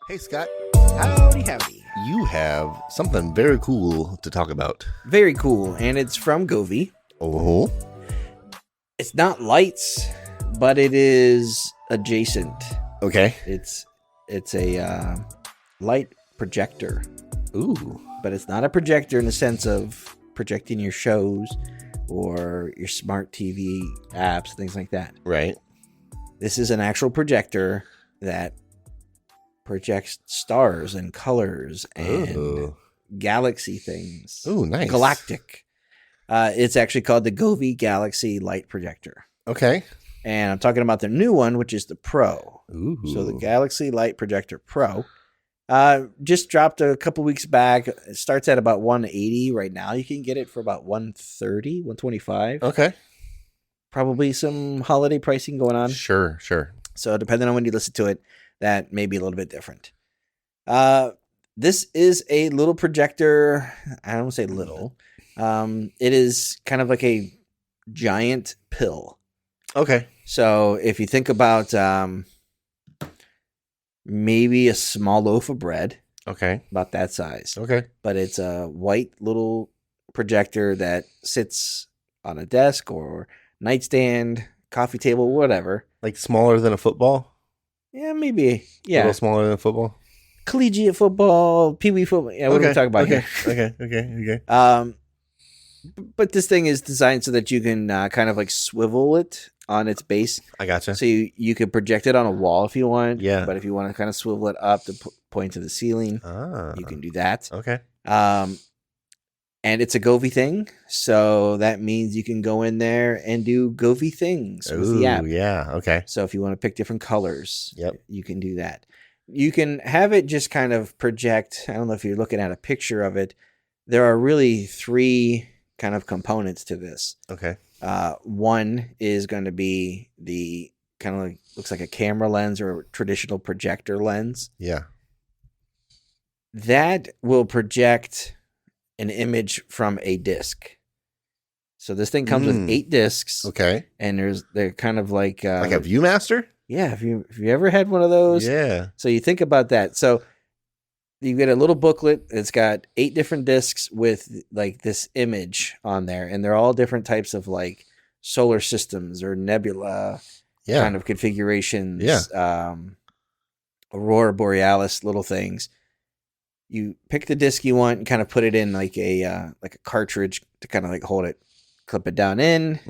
Hey, Scott, Howdy, howdy. you have something very cool to talk about. Very cool, and it's from Govee. Oh, It's not lights, but it is adjacent. okay. It's a light projector, Ooh, but it's not a projector in the sense of projecting your shows or your smart TV apps, things like that. right. This is an actual projector that projects stars and colors and Ooh, galaxy things. ooh, nice. Galactic. It's actually called the Govee Galaxy Light Projector. Okay. And I'm talking about the new one, which is the Pro. Ooh. So the Galaxy Light Projector Pro just dropped a couple weeks back. It starts at about $180 right now. You can get it for about $130, $125. Okay. Probably some holiday pricing going on. Sure. So depending on when you listen to it, that may be a little bit different. This is a little projector. I don't want to say little. It is kind of like a giant pill. Okay. So if you think about maybe a small loaf of bread, Okay. about that size, Okay. but it's a white little projector that sits on a desk or nightstand, coffee table, whatever. Like smaller than a football? Yeah, maybe. A Yeah. little smaller than a football? Collegiate football, pee-wee football. Yeah, what are we talking about here? Okay. But this thing is designed so that you can kind of like swivel it on its base. I gotcha. So you could project it on a wall if you want. Yeah. But if you want to kind of swivel it up to point to the ceiling, Ah. you can do that. Okay. And it's a Govee thing. So that means you can go in there and do Govee things with the app. Yeah. Okay. So if you want to pick different colors, Yep. you can do that. You can have it just kind of project. I don't know if you're looking at a picture of it. There are really three kind of components to this. Okay. One is going to be the kind of like, looks like a camera lens or a traditional projector lens. Yeah. That will project an image from a disc. So this thing comes with 8 discs. Okay. And they're kind of like Like a ViewMaster? yeah, have you ever had one of those? Yeah. So you think about that. So you get a little booklet. It's got 8 different discs with like this image on there, and they're all different types of like solar systems or nebula kind of configurations. Yeah. Aurora Borealis, little things. You pick the disc you want and kind of put it in like a cartridge to kind of like hold it, clip it down in,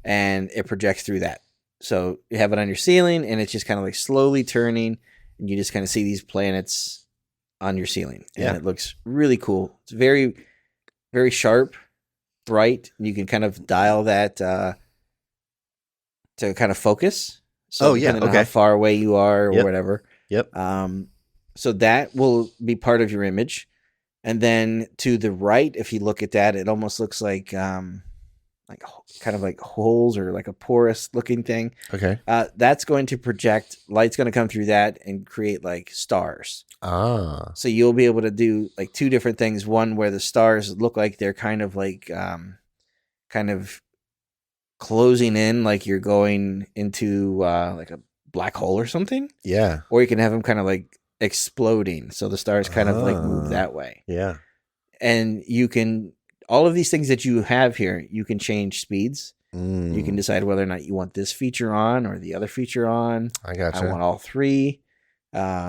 and it projects through that. So you have it on your ceiling, and it's just kind of like slowly turning, and you just kind of see these planets on your ceiling. And it looks really cool. It's very, very sharp, bright. And you can kind of dial that to kind of focus. So depending on how far away you are or whatever. Yep. So that will be part of your image. And then to the right, if you look at that, it almost looks like kind of like holes or like a porous looking thing. Okay. That's going to project, light's going to come through that and create like stars. Ah. So you'll be able to do like 2 different things. One where the stars look like they're kind of like kind of closing in, like you're going into like a black hole or something. Yeah. Or you can have them kind of like exploding. So the stars kind of like move that way. Yeah. And you can, all of these things that you have here, you can change speeds. You can decide whether or not you want this feature on or the other feature on. I gotcha. I want all 3.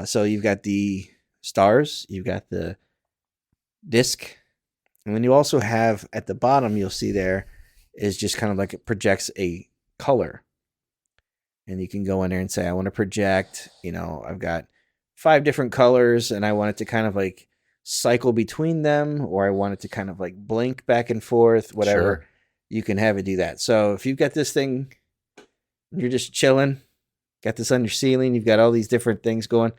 So you've got the stars, you've got the disc, and then you also have at the bottom, you'll see there is just kind of like it projects a color. And you can go in there and say, I want to project, I've got 5 different colors and I want it to kind of like cycle between them, or I want it to kind of like blink back and forth, whatever. Sure. You can have it do that. So if you've got this thing, you're just chilling, got this on your ceiling, you've got all these different things going,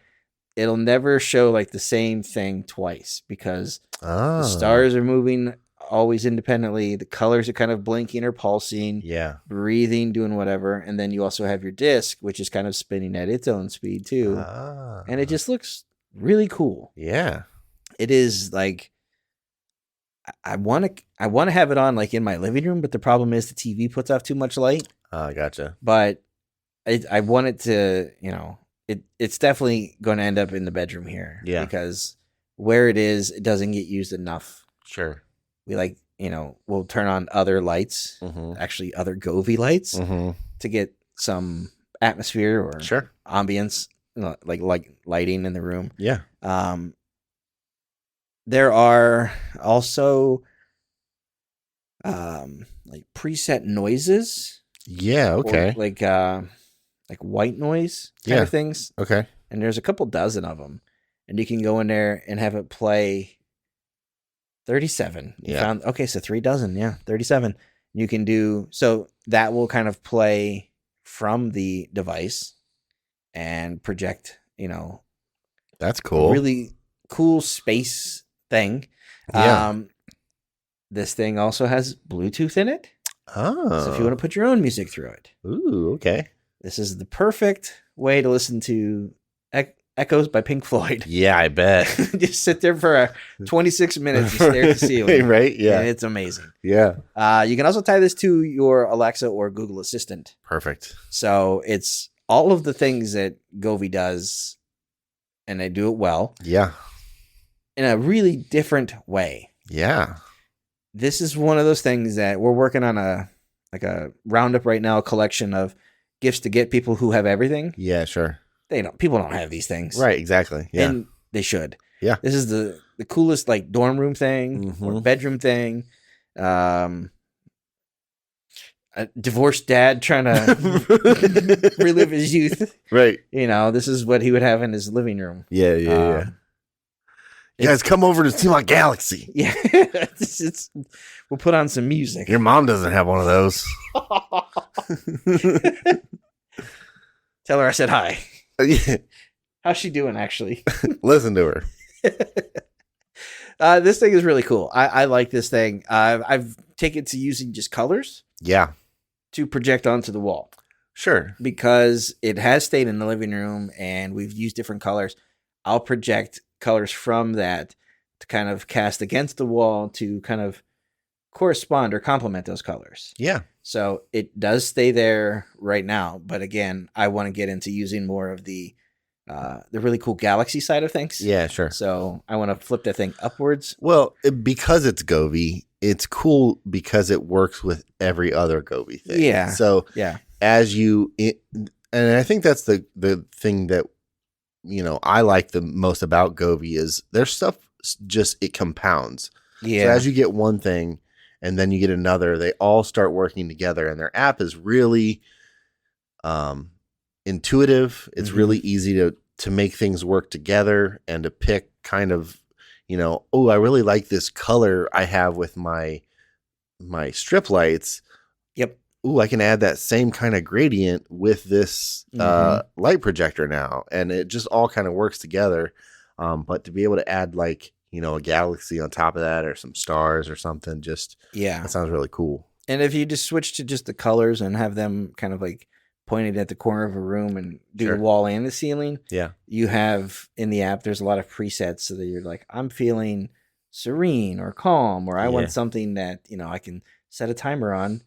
it'll never show like the same thing twice because the stars are moving always independently. The colors are kind of blinking or pulsing, breathing, doing whatever. And then you also have your disc, which is kind of spinning at its own speed too. And it just looks really cool. Yeah. It is like, I want to have it on like in my living room, but the problem is the TV puts off too much light. Gotcha. But I want it to, it's definitely going to end up in the bedroom here. Yeah. Because where it is, it doesn't get used enough. Sure. We we'll turn on other lights, actually other Govee lights, to get some atmosphere or ambience, like lighting in the room. Yeah. There are also like preset noises. Yeah. Okay. Or like white noise kind of things. Okay. And there's a couple dozen of them, and you can go in there and have it play 37. So 3 dozen. Yeah. 37. You can do, so that will kind of play from the device and project, that's cool. A really cool space thing. Yeah. This thing also has Bluetooth in it. Oh. So if you want to put your own music through it. Ooh, okay. This is the perfect way to listen to Echoes by Pink Floyd. Yeah, I bet. Just sit there for 26 minutes and stare at the ceiling. Right? Yeah. And it's amazing. Yeah. You can also tie this to your Alexa or Google Assistant. Perfect. So it's all of the things that Govee does, and they do it well. Yeah. In a really different way. Yeah. This is one of those things that we're working on a roundup right now, a collection of gifts to get people who have everything. Yeah, sure. People don't have these things. Right, exactly. Yeah. And they should. Yeah. This is the coolest dorm room thing or bedroom thing. A divorced dad trying to relive his youth. Right. This is what he would have in his living room. Yeah. You guys come over to see my Galaxy. Yeah. We'll put on some music. Your mom doesn't have one of those. Tell her I said hi. Yeah. How's she doing, actually? Listen to her. This thing is really cool. I like this thing. I've taken to using just colors. Yeah. To project onto the wall. Sure. Because it has stayed in the living room and we've used different colors. I'll project colors from that to kind of cast against the wall to kind of correspond or complement those colors. Yeah. So it does stay there right now. But again, I want to get into using more of the really cool Galaxy side of things. Yeah, sure. So I want to flip that thing upwards. Well, because it's Govee, it's cool because it works with every other Govee thing. Yeah. So yeah, and I think that's the thing that I like the most about Govee is their stuff it compounds. Yeah. So as you get one thing and then you get another, they all start working together, and their app is really intuitive. It's really easy to make things work together and to pick kind of, I really like this color I have with my strip lights. Yep. Ooh, I can add that same kind of gradient with this light projector now. And it just all kind of works together. But to be able to add a galaxy on top of that or some stars or something, that sounds really cool. And if you just switch to just the colors and have them kind of pointed at the corner of a room and do the wall and the ceiling, you have in the app, there's a lot of presets so that you're like, I'm feeling serene or calm, or I want something that, I can set a timer on.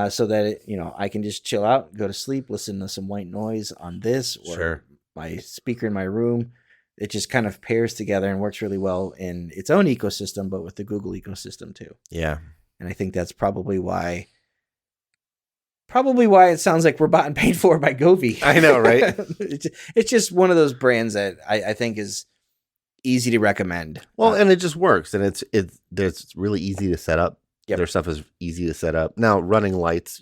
So that I can just chill out, go to sleep, listen to some white noise on this or my speaker in my room. It just kind of pairs together and works really well in its own ecosystem, but with the Google ecosystem too. Yeah. And I think that's probably why it sounds like we're bought and paid for by Govee. I know, right? It's just one of those brands that I think is easy to recommend. Well, and it just works, and it's really easy to set up. Yep. Their stuff is easy to set up. Now, running lights,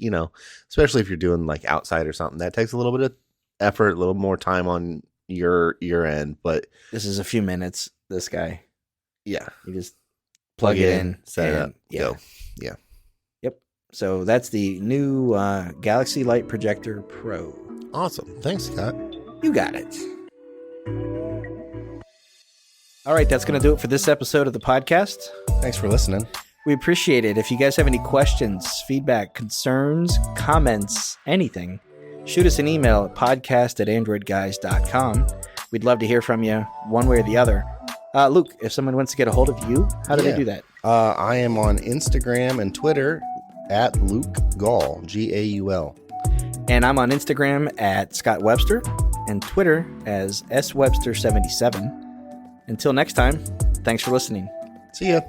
especially if you're doing outside or something, that takes a little bit of effort, a little more time on your end. But this is a few minutes. This guy, you just plug it in, set it up, go. Yeah. Yep. So that's the new Galaxy Light Projector Pro. Awesome. Thanks, Scott. You got it. All right, that's going to do it for this episode of the podcast. Thanks for listening. We appreciate it. If you guys have any questions, feedback, concerns, comments, anything, shoot us an email at podcast@AndroidGuys.com. We'd love to hear from you one way or the other. Luke, if someone wants to get a hold of you, how do they do that? I am on Instagram and Twitter at Luke Gaul, Gaul. And I'm on Instagram at Scott Webster. and Twitter as swebster77. Until next time, thanks for listening. See ya.